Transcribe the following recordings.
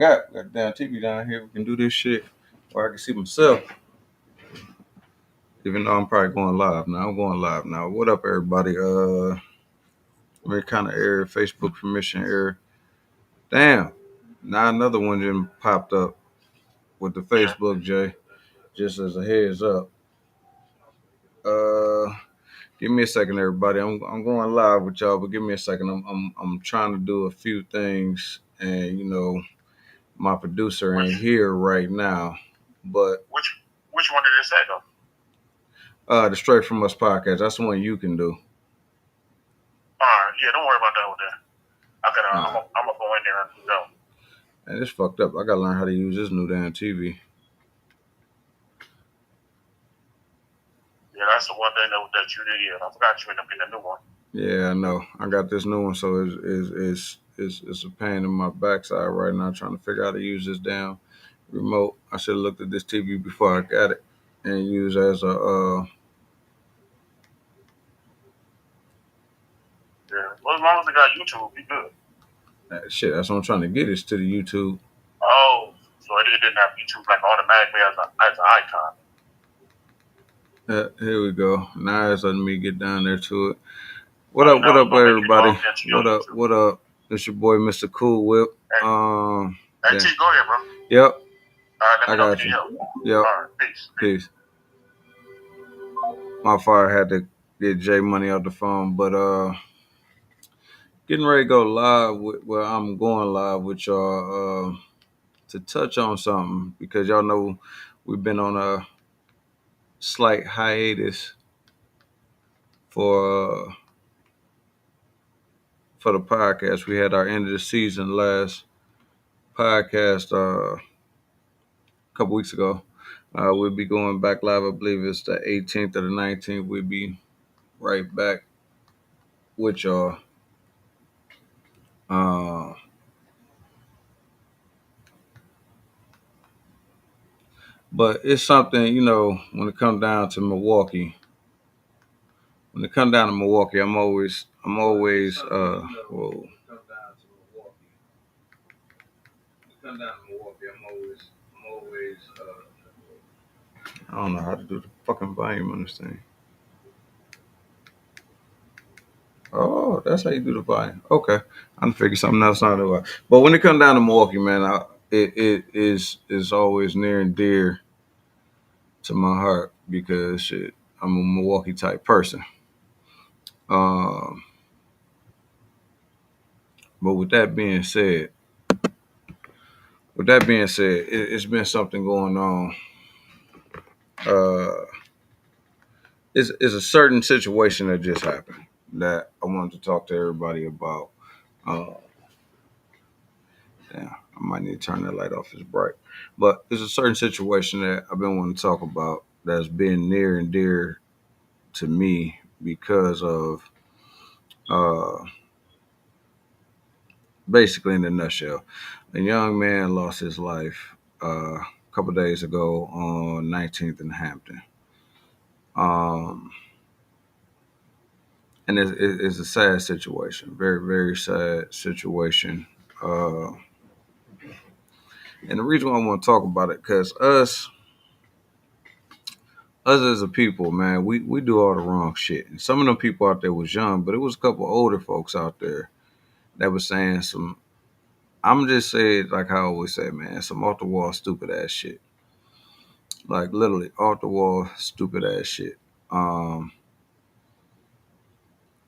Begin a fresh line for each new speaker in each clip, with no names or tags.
Got damn TV down here. We can do this shit where I can see myself. Even though I'm probably going live now. I'm going live now. What up, everybody? We're kind of error, Facebook permission error. Damn. Now another one just popped up with the Facebook, Jay. Just as a heads up. Uh, give me a second, everybody. I'm going live with y'all, but give me a second. I'm trying to do a few things, and my producer ain't here right now. But
which one did it say though?
the Straight From Us podcast. That's the one you can do.
All right, yeah, don't worry about that one there. I'm
Nah,
gonna go in there and go.
man, it's fucked up. I gotta learn how to use this new damn TV.
Yeah, that's the one thing that you did. Yeah, I forgot you ended up getting a new one.
Yeah, I know. I got this new one, so it's a pain in my backside right now trying to figure out how to use this damn remote. I should have looked at this TV before I got it and use as a
Yeah, well, as long as they got YouTube, be good.
shit. That's what I'm trying to get is to the YouTube.
Oh, so it didn't have YouTube like automatically as an icon.
Here we go. Now it's letting me get down there to it.
What
What up, everybody?
What up?
What up? It's your boy, Mr. Kool Whipp.
Hey,
Yeah.
T, go ahead, bro.
Yep.
All right,
I got you. Yep.
All right, peace.
My father had to get J Money off the phone, but getting ready to go live I'm going live with y'all to touch on something because y'all know we've been on a slight hiatus for the podcast. We had our end of the season last podcast a couple weeks ago. We'll be going back live. I believe it's the 18th or the 19th. We'll be right back with y'all. But it's something, when it comes down to Milwaukee. When it comes down to Milwaukee, I'm always whoa. I don't know how to do the fucking volume on this thing. Oh, that's how you do the volume. Okay, I'm figure something else out of it. But when it comes down to Milwaukee, man, it is always near and dear to my heart because shit, I'm a Milwaukee type person. Um, but with that being said, it's been something going on. Uh, it's a certain situation that just happened that I wanted to talk to everybody about. Uh, yeah, I might need to turn that light off. It's bright, but it's a certain situation that I've been wanting to talk about that's been near and dear to me because of uh, basically in a nutshell, a young man lost his life a couple days ago on 19th and Hampton. Um, and it's a sad situation, very, very sad situation. Uh, and the reason why I want to talk about it, because us as a people, man, we do all the wrong shit. And some of them people out there was young, but it was a couple older folks out there that was saying some, I'm just saying, like I always say, man, some off the wall stupid ass shit. Like literally off the wall stupid ass shit. Um,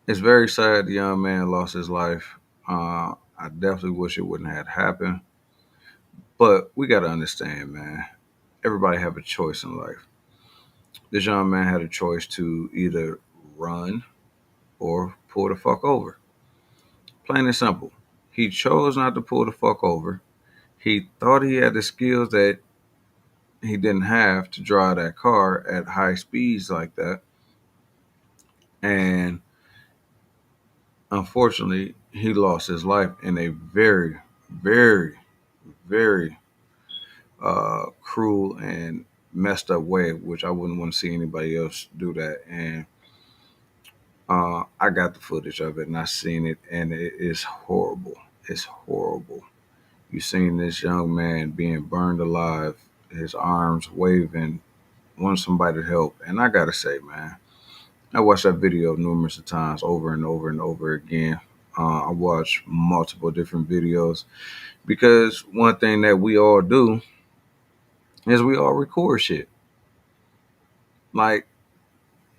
it's very sad the young man lost his life. I definitely wish it wouldn't have happened. But we got to understand, man, everybody have a choice in life. This young man had a choice to either run or pull the fuck over. Plain and simple. He chose not to pull the fuck over. He thought he had the skills that he didn't have to drive that car at high speeds like that. And unfortunately, he lost his life in a very, very, very cruel and messed up way, which I wouldn't want to see anybody else do that. And I got the footage of it and I seen it, and it is horrible. It's horrible. You seen this young man being burned alive, his arms waving, wanting somebody to help. And I gotta say, man, I watched that video numerous of times, over and over and over again. I watched multiple different videos because one thing that we all do is we all record shit. Like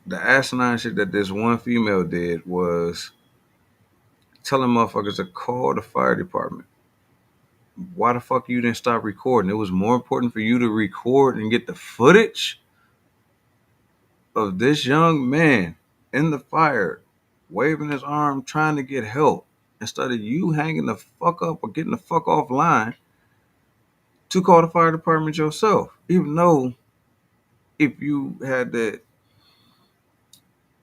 the asinine shit that this one female did was telling motherfuckers to call the fire department. Why the fuck you didn't stop recording? It was more important for you to record and get the footage of this young man in the fire, waving his arm, trying to get help, instead of you hanging the fuck up or getting the fuck offline to call the fire department yourself. Even though if you had the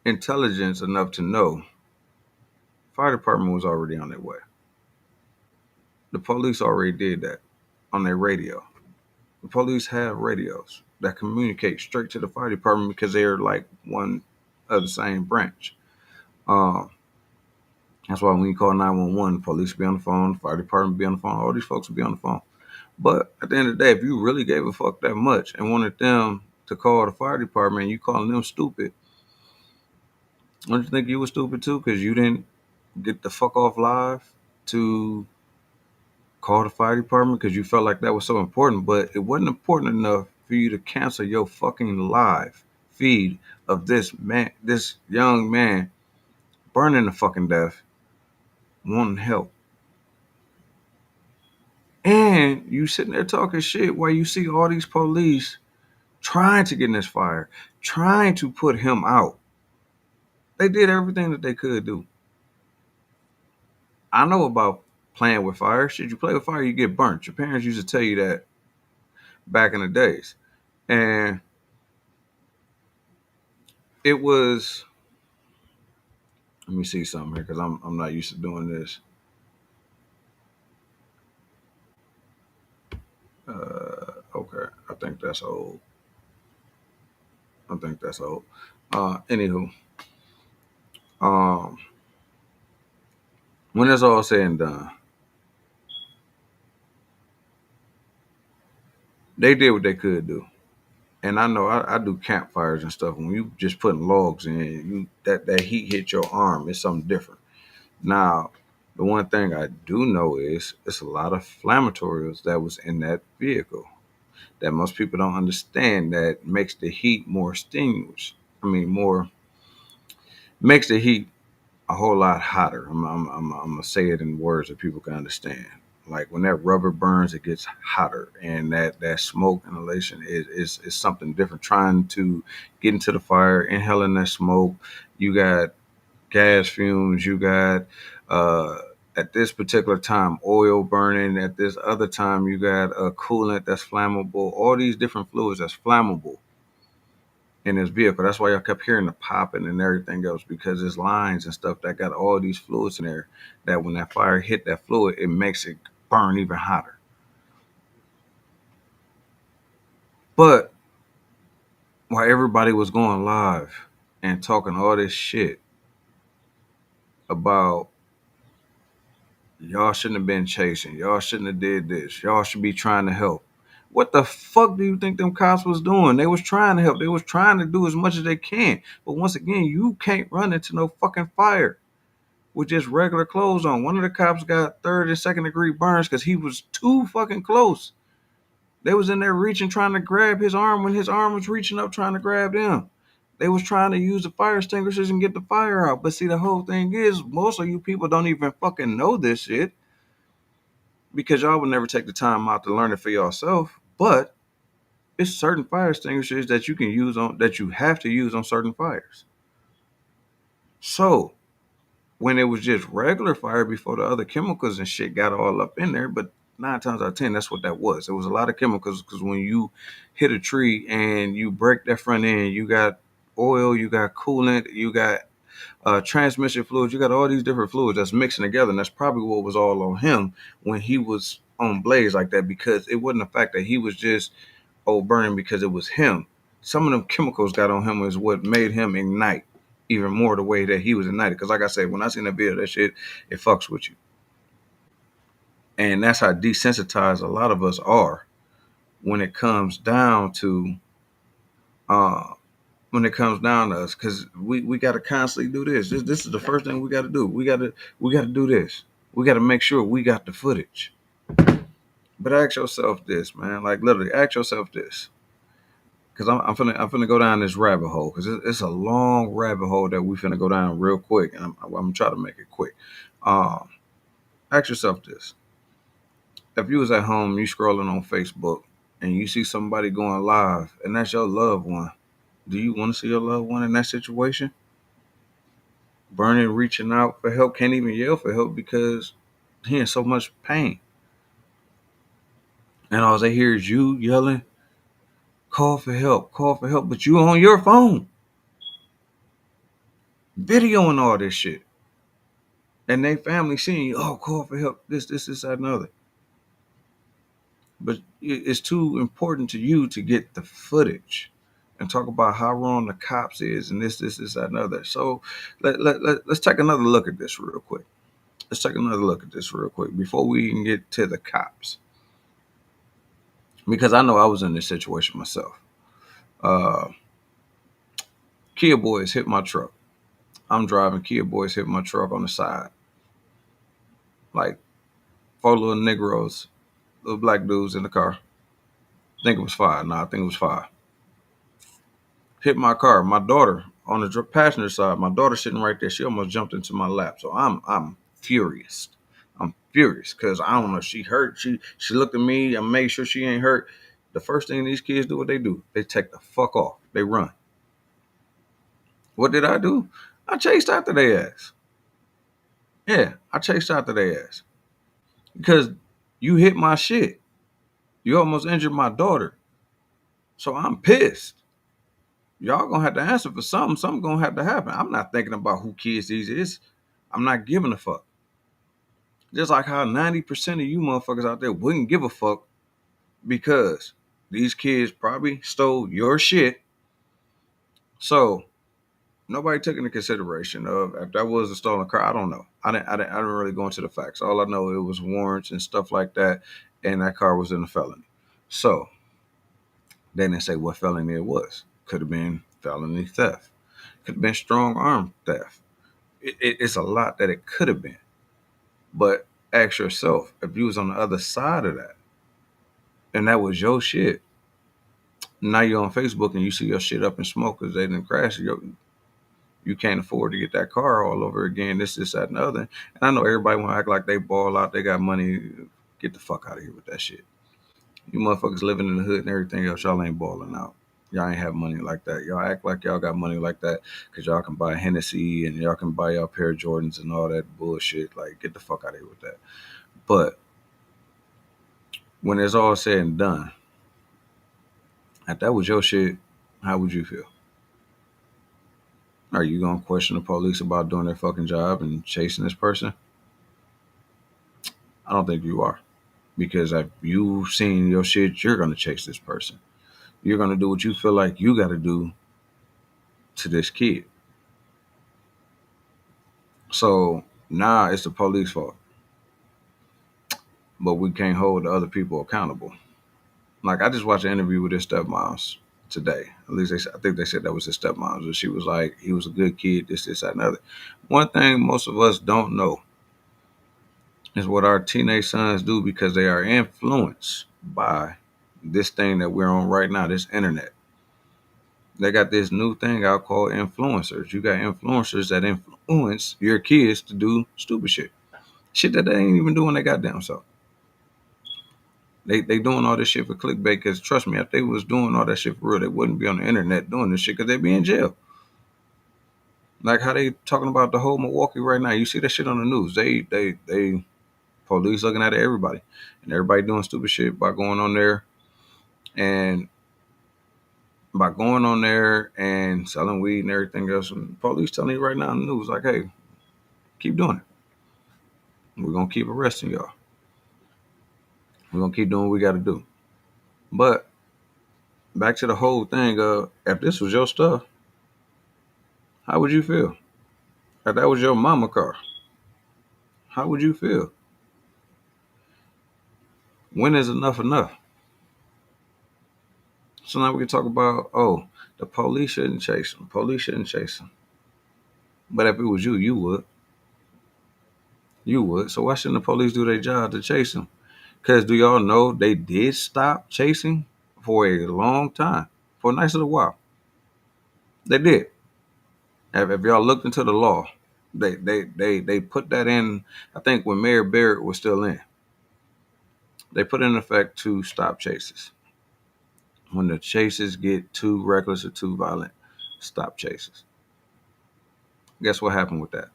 intelligence enough to know, fire department was already on their way. The police already did that on their radio. The police have radios that communicate straight to the fire department because they're like one of the same branch. Uh, that's why when you call 911, police be on the phone, fire department be on the phone, all these folks will be on the phone. But at the end of the day, if you really gave a fuck that much and wanted them to call the fire department and you calling them stupid, don't you think you were stupid too? Because you didn't get the fuck off live to call the fire department because you felt like that was so important, but it wasn't important enough for you to cancel your fucking live feed of this man, this young man burning to fucking death, wanting help. And you sitting there talking shit while you see all these police trying to get in this fire, trying to put him out. They did everything that they could do. I know about playing with fire. Should you play with fire, you get burnt. Your parents used to tell you that back in the days. And it was, let me see something here because I'm not used to doing this. Okay, I think that's old. I think that's old. Anywho, um, when it's all said and done, they did what they could do. And I know I do campfires and stuff. When you just putting logs in, you that heat hit your arm. It's something different. Now, the one thing I do know is it's a lot of flammatories that was in that vehicle that most people don't understand that makes the heat more extinguished. I mean, more makes the heat a whole lot hotter. I'm gonna say it in words that people can understand. Like when that rubber burns, it gets hotter, and that smoke inhalation is something different. Trying to get into the fire, inhaling that smoke, you got gas fumes, you got at this particular time oil burning. At this other time, you got a coolant that's flammable. All these different fluids that's flammable in this vehicle. That's why I kept hearing the popping and everything else because there's lines and stuff that got all these fluids in there that when that fire hit that fluid, it makes it burn even hotter. But while everybody was going live and talking all this shit about y'all shouldn't have been chasing, y'all shouldn't have did this, y'all should be trying to help. What the fuck do you think them cops was doing? They was trying to help. They was trying to do as much as they can. But once again, you can't run into no fucking fire with just regular clothes on. One of the cops got third and second degree burns because he was too fucking close. They was in there reaching, trying to grab his arm when his arm was reaching up, trying to grab them. They was trying to use the fire extinguishers and get the fire out. But see, the whole thing is, most of you people don't even fucking know this shit because y'all would never take the time out to learn it for yourself. But it's certain fire extinguishers that you can use on that you have to use on certain fires. So when it was just regular fire before the other chemicals and shit got all up in there. But 9 times out of 10, that's what that was. It was a lot of chemicals because when you hit a tree and you break that front end, you got oil, you got coolant, you got transmission fluids, you got all these different fluids that's mixing together. And that's probably what was all on him when he was on blaze like that because it wasn't the fact that he was just burning because it was him. Some of them chemicals got on him is what made him ignite even more the way that he was ignited. Because like I said, when I seen that video, that shit, it fucks with you. And that's how desensitized a lot of us are when it comes down to uh, us, because we got to constantly do this is the first thing we got to do. We got to do this. We got to make sure we got the footage. But ask yourself this, man. Like literally, ask yourself this, because I'm finna go down this rabbit hole, because it's a long rabbit hole that we finna go down real quick, and I'm gonna try to make it quick. Um, Ask yourself this: if you was at home, you scrolling on Facebook, and you see somebody going live, and that's your loved one, do you want to see your loved one in that situation? Burning, reaching out for help, can't even yell for help because he in so much pain. And all they hear is you yelling, call for help, but you on your phone, videoing all this shit. And they family seeing you, oh, call for help, this, that, and other. But it's too important to you to get the footage and talk about how wrong the cops is and this, that, and other. So let's take another look at this real quick. Let's take another look at this real quick before we even get to the cops. Because I know I was in this situation myself. Uh, Kia boys hit my truck. I'm driving. Kia boys hit my truck on the side. Like four little Negroes, little black dudes in the car. I think it was five. No, I think it was five. Hit my car. My daughter on the passenger side. My daughter sitting right there. She almost jumped into my lap. So I'm furious. I'm furious because I don't know if she hurt. She looked at me. I made sure she ain't hurt. The first thing these kids do, what they do? They take the fuck off. They run. What did I do? I chased after their ass. Yeah, I chased after their ass because you hit my shit. You almost injured my daughter. So I'm pissed. Y'all gonna have to answer for something. Something gonna have to happen. I'm not thinking about who kids these is. I'm not giving a fuck. Just like how 90% of you motherfuckers out there wouldn't give a fuck because these kids probably stole your shit. So nobody took into consideration of if that was a stolen car. I don't know. I didn't really go into the facts. All I know, it was warrants and stuff like that, and that car was in a felony. So they didn't say what felony it was. Could have been felony theft. Could have been strong arm theft. It's a lot that it could have been. But ask yourself, if you was on the other side of that, and that was your shit, now you're on Facebook and you see your shit up in smoke because they didn't crash. You can't afford to get that car all over again. This, that, and the other. And I know everybody want to act like they ball out. They got money. Get the fuck out of here with that shit. You motherfuckers living in the hood and everything else, y'all ain't balling out. Y'all ain't have money like that. Y'all act like y'all got money like that because y'all can buy Hennessy and y'all can buy y'all pair of Jordans and all that bullshit. Like, get the fuck out of here with that. But when it's all said and done, if that was your shit, how would you feel? Are you gonna question the police about doing their fucking job and chasing this person? I don't think you are. Because if you've seen your shit, you're gonna chase this person. You're gonna do what you feel like you gotta do to this kid. So now it's the police fault. But we can't hold the other people accountable. Like I just watched an interview with his stepmoms today. At least I think they said that was his stepmoms. And she was like, he was a good kid, this, that, and other. One thing most of us don't know is what our teenage sons do because they are influenced by this thing that we're on right now, this internet. They got this new thing out called influencers. You got influencers that influence your kids to do stupid shit. Shit that they ain't even doing their goddamn self. They doing all this shit for clickbait because trust me, if they was doing all that shit for real, they wouldn't be on the internet doing this shit because they'd be in jail. Like how they talking about the whole Milwaukee right now. You see that shit on the news. They police looking at everybody. And everybody doing stupid shit by going on there and selling weed and everything else. And police telling you right now in the news, like, hey, keep doing it. We're gonna keep arresting y'all. We're gonna keep doing what we gotta do. But back to the whole thing of if this was your stuff, how would you feel? If that was your mama car, how would you feel? When is enough enough? So now we can talk about, oh, the police shouldn't chase him. Police shouldn't chase him. But if it was you, you would. You would. So why shouldn't the police do their job to chase him? Because do y'all know they did stop chasing for a long time, for a nice little while. They did. If y'all looked into the law, they put that in. I think when Mayor Barrett was still in, they put it in effect to stop chases. When the chases get too reckless or too violent, stop chases. Guess what happened with that?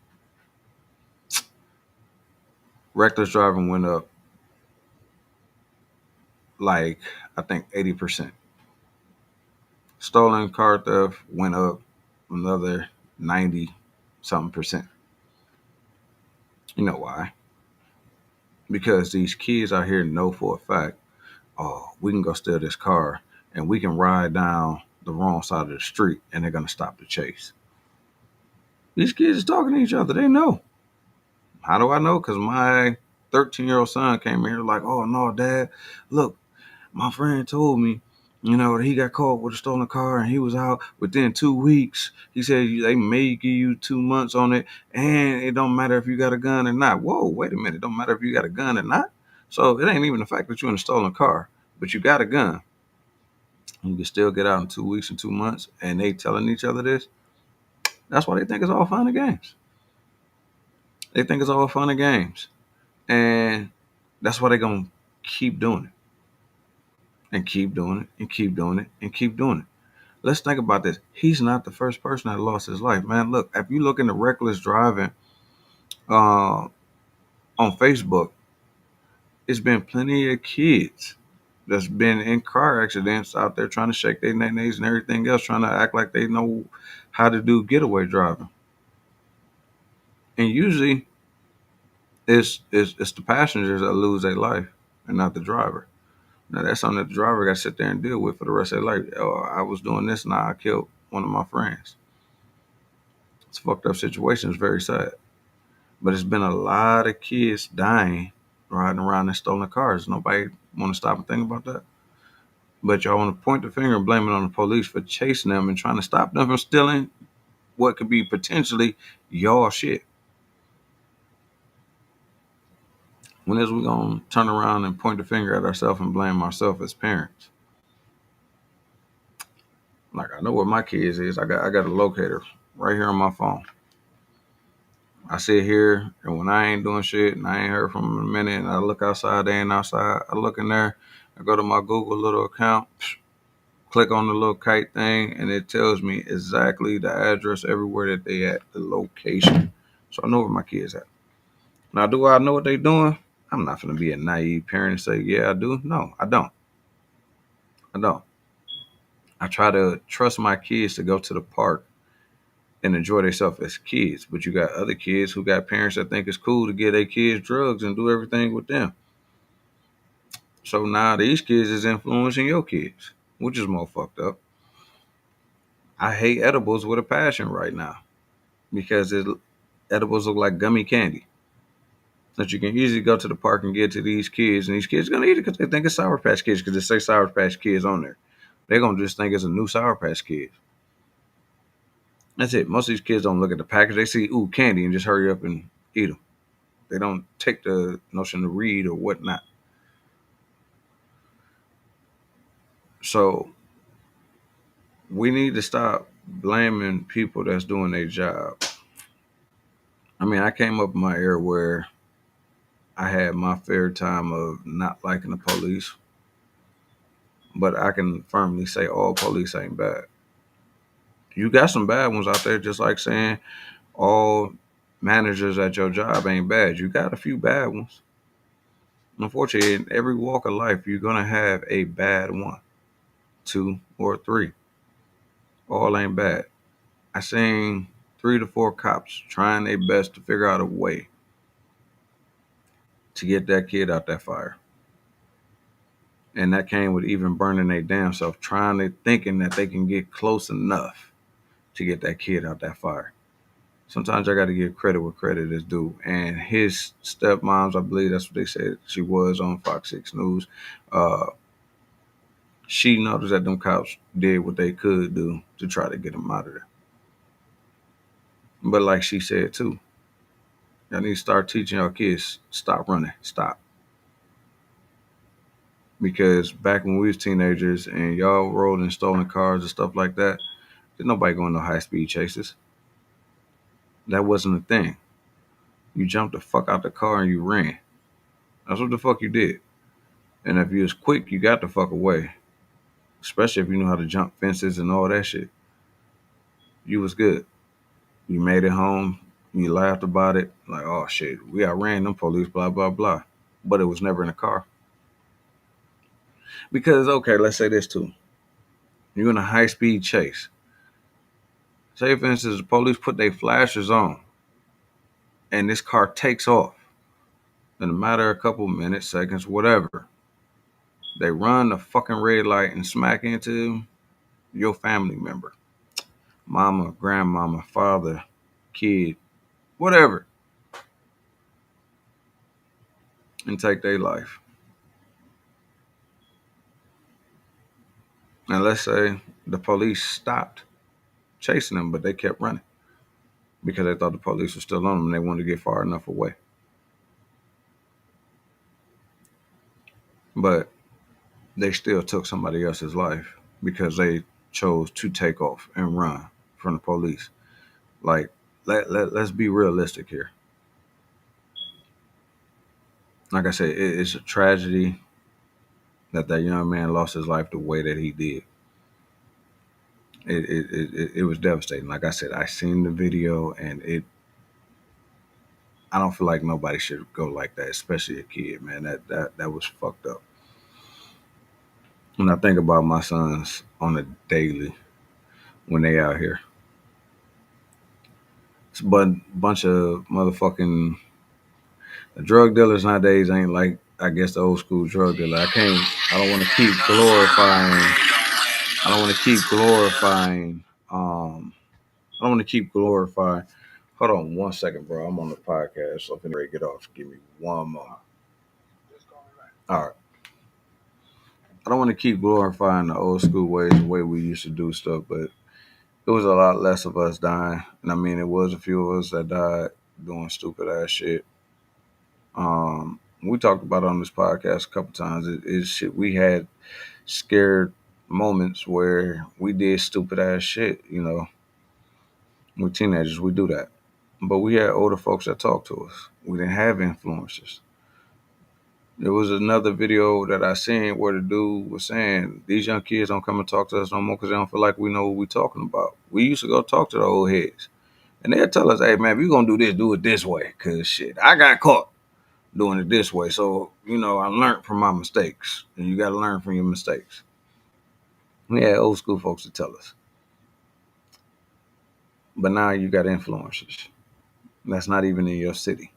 Reckless driving went up like I think 80%. Stolen car theft went up another 90 something percent. You know why? Because these kids out here know for a fact, oh, we can go steal this car and we can ride down the wrong side of the street and they're gonna stop the chase. These kids are talking to each other. They know. How do I know? Because my 13-year-old son came here like, oh no, dad, look, my friend told me, that he got caught with a stolen car and he was out within 2 weeks. He said they may give you 2 months on it, and it don't matter if you got a gun or not. Whoa, wait a minute. It don't matter if you got a gun or not. So it ain't even the fact that you're in a stolen car, but you got a gun. You can still get out in 2 weeks and 2 months, and they telling each other this. That's why they think it's all fun and games. They think it's all fun and games. And that's why they're going to keep doing it and keep doing it and keep doing it and keep doing it. Let's think about this. He's not the first person that lost his life, man. Look, if you look into reckless driving uh, on Facebook, it's been plenty of kids that's been in car accidents out there trying to shake their nays and everything else, trying to act like they know how to do getaway driving. And usually it's the passengers that lose their life and not the driver. Now that's something that the driver got to sit there and deal with for the rest of their life. Oh, I was doing this and I killed one of my friends. It's a fucked up situation. It's very sad. But it's been a lot of kids dying riding around in stolen cars. Nobody want to stop and think about that. But y'all want to point the finger and blame it on the police for chasing them and trying to stop them from stealing what could be potentially y'all shit. When is we gonna turn around and point the finger at ourselves and blame ourselves as parents? Like I know where my kids is. I got a locator right here on my phone. I sit here and when I ain't doing shit and I ain't heard from them in a minute and I look outside, they ain't outside. I look in there, I go to my Google little account, click on the little kite thing, and it tells me exactly the address everywhere that they at, the location. So I know where my kids at. Now, do I know what they doing? I'm not gonna be a naive parent and say, yeah, I do. No, I don't. I don't. I try to trust my kids to go to the park and enjoy themselves as kids. But you got other kids who got parents that think it's cool to give their kids drugs and do everything with them. So now these kids is influencing your kids, which is more fucked up. I hate edibles with a passion right now because edibles look like gummy candy that you can easily go to the park and get to these kids, and these kids are gonna eat it because they think it's Sour Patch Kids because it say Sour Patch Kids on there. They're gonna just think it's a new Sour Patch Kids. That's it. Most of these kids don't look at the package. They see ooh candy and just hurry up and eat them. They don't take the notion to read or whatnot. So we need to stop blaming people that's doing their job. I mean, I came up in my era where I had my fair time of not liking the police, but I can firmly say all police ain't bad. You got some bad ones out there, just like saying all managers at your job ain't bad. You got a few bad ones. Unfortunately, in every walk of life, you're gonna have a bad one, two or three. All ain't bad. I seen 3 to 4 cops trying their best to figure out a way to get that kid out that fire. And that came with even burning their damn self, thinking that they can get close enough to get that kid out that fire. Sometimes I got to give credit where credit is due. And his stepmoms, I believe that's what they said she was on Fox 6 News. Uh, she noticed that them cops did what they could do to try to get him out of there. But like she said too, y'all need to start teaching your kids stop running, stop. Because back when we was teenagers and y'all rode in stolen cars and stuff like that, there's nobody going no high speed chases. That wasn't a thing. You jumped the fuck out the car and you ran. That's what the fuck you did. And if you was quick, you got the fuck away. Especially if you knew how to jump fences and all that shit. You was good. You made it home. You laughed about it. Like, oh shit, we outran them police, blah, blah, blah. But it was never in a car. Because, okay, let's say this too. You're in a high speed chase. Say, for instance, the police put their flashers on and this car takes off. In a matter of a couple minutes, seconds, whatever, they run the fucking red light and smack into your family member. Mama, grandmama, father, kid, whatever, and take their life. And let's say the police stopped chasing them, but they kept running because they thought the police were still on them and they wanted to get far enough away. But they still took somebody else's life because they chose to take off and run from the police. Like, let's be realistic here. Like I said, it's a tragedy that that young man lost his life the way that he did. It was devastating. Like I said, I seen the video and I don't feel like nobody should go like that, especially a kid, man. That was fucked up. When I think about my sons on a daily when they out here, it's a bunch of motherfucking drug dealers nowadays ain't like I guess the old school drug dealer. I don't want to keep glorifying. I don't want to keep glorifying. I don't want to keep glorifying. Hold on one second, bro. I'm on the podcast, so if anybody get off, give me one moment. All right. I don't want to keep glorifying the old school ways, the way we used to do stuff, but it was a lot less of us dying. And I mean, it was a few of us that died doing stupid ass shit. We talked about it on this podcast a couple times. It's shit we had scared moments where we did stupid ass shit. You know, we're teenagers, we do that. But we had older folks that talked to us. We didn't have influencers. There was another video that I seen where the dude was saying these young kids don't come and talk to us no more because they don't feel like we know what we're talking about. We used to go talk to the old heads, and they'd tell us, "Hey man, if you're gonna do this, do it this way." Cause shit, I got caught doing it this way, so you know I learned from my mistakes, and you got to learn from your mistakes. We had old school folks to tell us, but now you got influencers. That's not even in your city.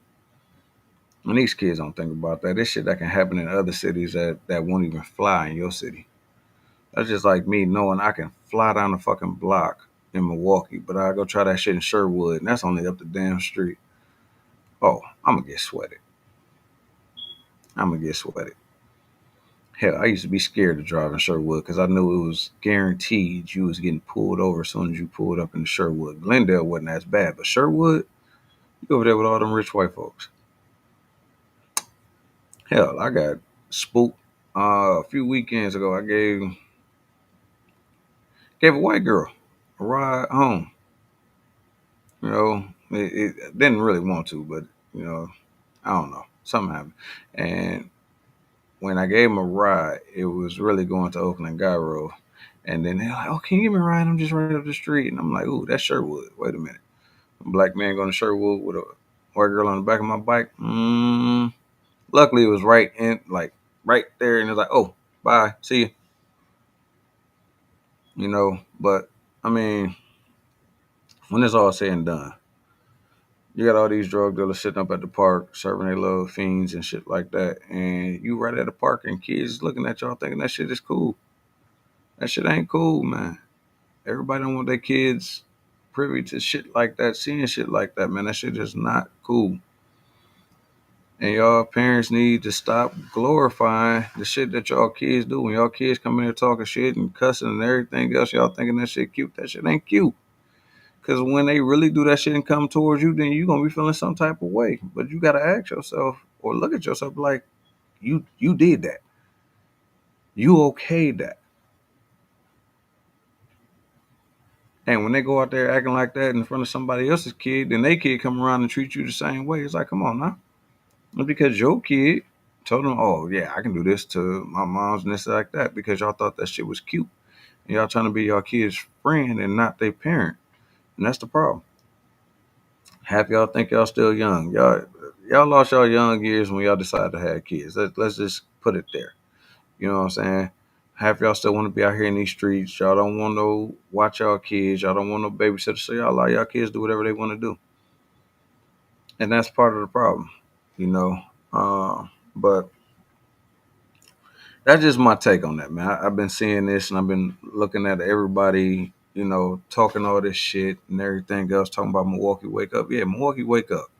And these kids don't think about that. This shit that can happen in other cities that won't even fly in your city. That's just like me knowing I can fly down the fucking block in Milwaukee, but I go try that shit in Sherwood, and that's only up the damn street. Oh, I'm gonna get sweated. I'm gonna get sweated. Hell, I used to be scared to drive in Sherwood because I knew it was guaranteed you was getting pulled over as soon as you pulled up in Sherwood. Glendale wasn't as bad, but Sherwood, you over there with all them rich white folks. Hell, I got spooked a few weekends ago. I gave a white girl a ride home. You know, it didn't really want to, but you know, I don't know, something happened. And when I gave him a ride, it was really going to Oakland Gyro. And then they're like, "Oh, can you give me a ride? I'm just right up the street." And I'm like, "Ooh, that's Sherwood. Wait a minute, a black man going to Sherwood with a white girl on the back of my bike." Luckily, it was right in, like right there, and it's like, "Oh, bye, see you." You know, but I mean, when it's all said and done, you got all these drug dealers sitting up at the park serving their little fiends and shit like that, and you right at the park and kids looking at y'all thinking that shit is cool. That shit ain't cool, man. Everybody don't want their kids. privy to shit like that, seeing shit like that, man. That shit is not cool. And y'all parents need to stop glorifying the shit that y'all kids do. When y'all kids come in here talking shit and cussing and everything else, y'all thinking that shit cute. That shit ain't cute. Because when they really do that shit and come towards you, then you going to be feeling some type of way. But you got to ask yourself or look at yourself like, you did that. You okayed that. And when they go out there acting like that in front of somebody else's kid, then they kid come around and treat you the same way. It's like, come on now. It's because your kid told them, oh, yeah, I can do this to my mom's and this like that because y'all thought that shit was cute. And y'all trying to be your kid's friend and not their parent. And that's the problem. Half y'all think y'all still young. Y'all lost y'all young years when y'all decided to have kids. Let's just put it there. You know what I'm saying? Half y'all still want to be out here in these streets. Y'all don't want to watch y'all kids. Y'all don't want no babysitter. So y'all allow y'all kids to do whatever they want to do. And that's part of the problem, you know. But that's just my take on that, man. I've been seeing this and I've been looking at everybody, talking all this shit and everything else, talking about Milwaukee wake up. Yeah, Milwaukee wake up.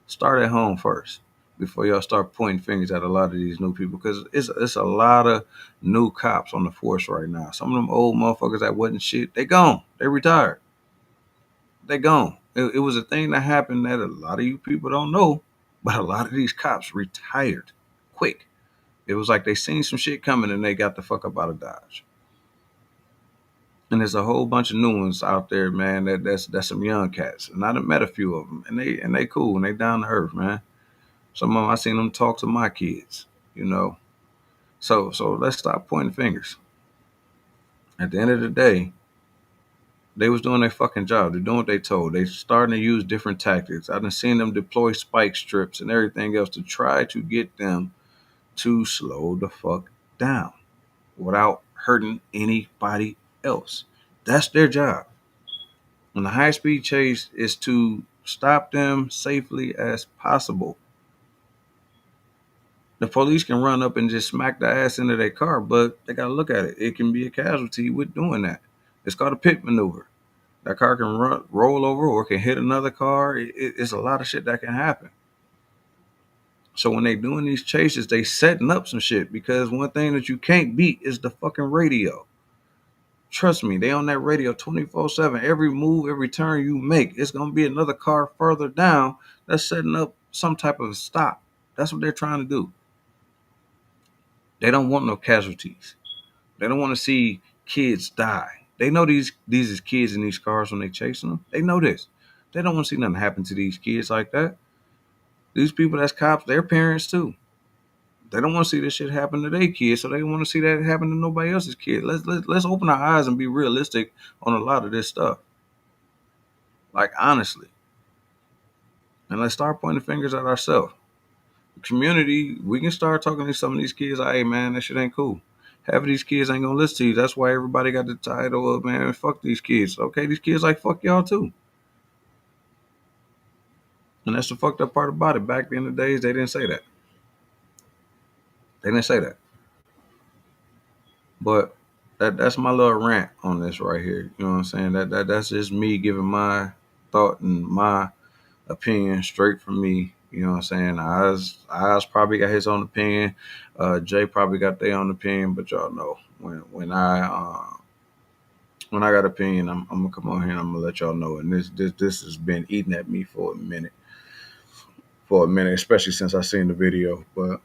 Start at home first before y'all start pointing fingers at a lot of these new people because it's a lot of new cops on the force right now. Some of them old motherfuckers that wasn't shit, they gone. They retired. They gone. It was a thing that happened that a lot of you people don't know, but a lot of these cops retired quick. It was like they seen some shit coming and they got the fuck up out of Dodge. And there's a whole bunch of new ones out there, man. That's some young cats, and I done met a few of them, and they cool and they down to earth, man. Some of them I seen them talk to my kids, you know. So let's stop pointing fingers. At the end of the day, they was doing their fucking job. They're doing what they told. They starting to use different tactics. I done seen them deploy spike strips and everything else to try to get them to slow the fuck down without hurting anybody else. That's their job. And the high speed chase is to stop them safely as possible. The police can run up and just smack the ass into their car, but they gotta look at it. It can be a casualty with doing that. It's called a pit maneuver. That car can roll over or can hit another car. It's a lot of shit that can happen. So when they doing these chases, they setting up some shit because one thing that you can't beat is the fucking radio. Trust me, they on that radio 24/7. Every move, every turn you make, it's gonna be another car further down that's setting up some type of stop. That's what they're trying to do. They don't want no casualties. They don't want to see kids die. They know these is kids in these cars when they chasing them. They know this. They don't want to see nothing happen to these kids like that. These people that's cops, their parents too. They don't want to see this shit happen to their kids, so they don't want to see that happen to nobody else's kid. Let's open our eyes and be realistic on a lot of this stuff. Like honestly, and let's start pointing fingers at ourselves. The community, we can start talking to some of these kids. Hey man, that shit ain't cool. Half of these kids ain't gonna listen to you. That's why everybody got the title of man, fuck these kids. Okay, these kids like fuck y'all too. And that's the fucked up part about it. Back in the days, they didn't say that. They didn't say that. But that's my little rant on this right here. You know what I'm saying? That's just me giving my thought and my opinion straight from me. You know what I'm saying? Oz probably got his own opinion. Jay probably got their own opinion, but y'all know when I got opinion, I'm gonna come on here and I'm gonna let y'all know. And this has been eating at me for a minute, especially since I seen the video. But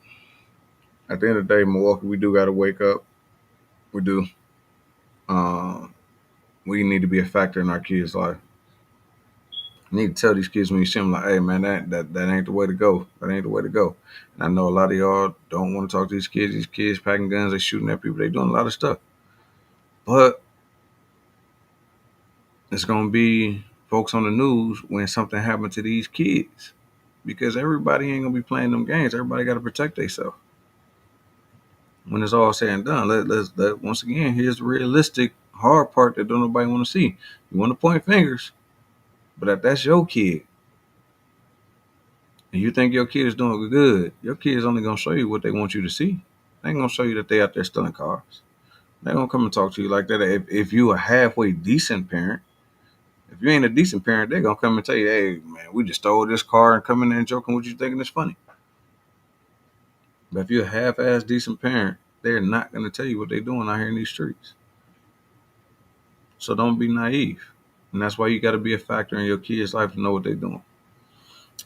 at the end of the day, Milwaukee, we do gotta wake up. We do. Um, we need to be a factor in our kids' life. You need to tell these kids when you see them, like, hey man, that ain't the way to go. That ain't the way to go. And I know a lot of y'all don't want to talk to these kids. These kids packing guns, they shooting at people, they doing a lot of stuff. But it's gonna be folks on the news when something happened to these kids. Because everybody ain't gonna be playing them games. Everybody gotta protect themselves. When it's all said and done, let once again, here's the realistic hard part that don't nobody want to see. You want to point fingers, but if that's your kid, and you think your kid is doing good, your kid is only gonna show you what they want you to see. They ain't gonna show you that they out there stealing cars. They gonna come and talk to you like that if you a halfway decent parent. If you ain't a decent parent, they're gonna come and tell you, "Hey, man, we just stole this car and come in there and joking what you thinking is funny." But if you're a half-ass decent parent, they're not gonna tell you what they're doing out here in these streets. So don't be naive, and that's why you got to be a factor in your kids' life to know what they're doing.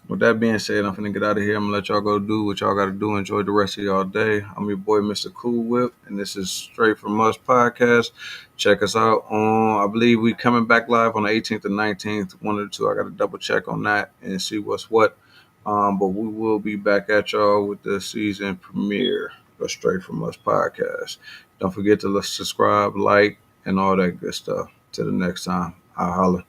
With that being said, I'm finna get out of here. I'm gonna let y'all go do what y'all gotta do. Enjoy the rest of y'all day. I'm your boy, Mr. Cool Whip, and this is Straight From Us podcast. Check us out on, I believe we coming back live on the 18th and 19th. One of the two. I gotta double check on that and see what's what. But we will be back at y'all with the season premiere of Straight From Us podcast. Don't forget to subscribe, like, and all that good stuff. Till the next time, I'll holler.